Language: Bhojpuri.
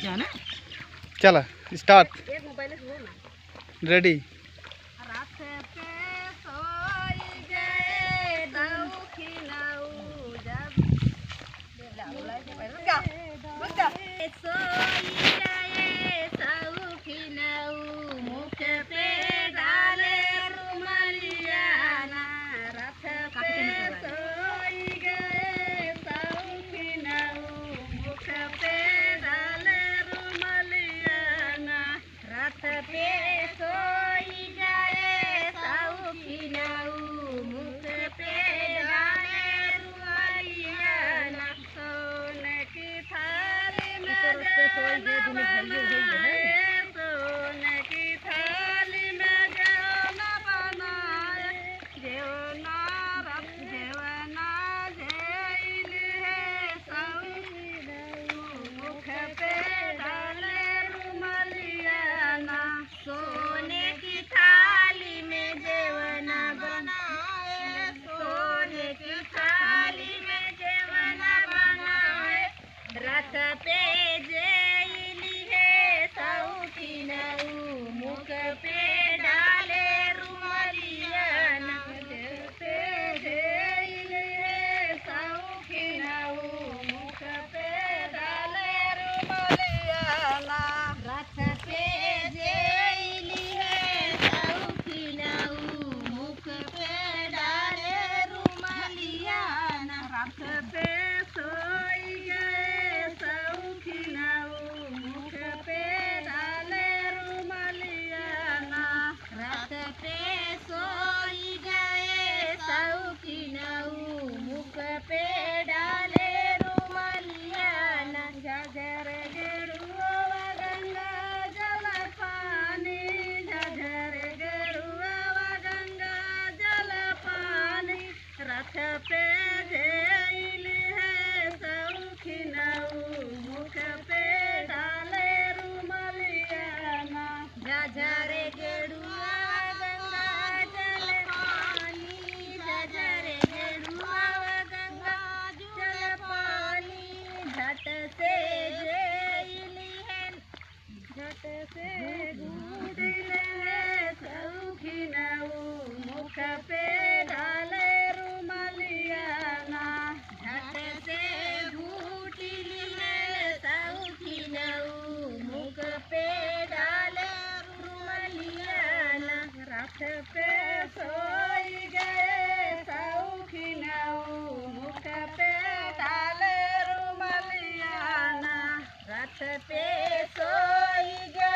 जाना चला स्टार्ट रेडी। रथ पे जैली है सौखिनऊ मुख पे डाले रुमलिया रथ पे जैली है सौखिनऊ मुख पे डाले रुमलिया रथ पे जैली है सौखिनऊ मुख पे डाले रुमलिया रथ पे सोई गए मुख पे डाले रुमलिया रथ पे सोई गए सौखिनऊ मुख पे डाले रुमलिया झझर गेरुआ गंगा जल पानी झझर गेरुआ गंगा जल पानी रथ पे जैली है सौखिनऊ मुख पे डाले रुमलिया झझर गेरुआ गंगा जल पानी झझर गेरुआ गंगा जल पानी झट से जैली है झट से घूडिले है सौखिनऊ मुख पे डाले रुमलिया झट से घूटिली है सौखिनऊ मुख पे डाले रुमलिया रथ पे सोई गए सौखिनऊ मुख पे डाले रुमलिया रथ पे सोई गए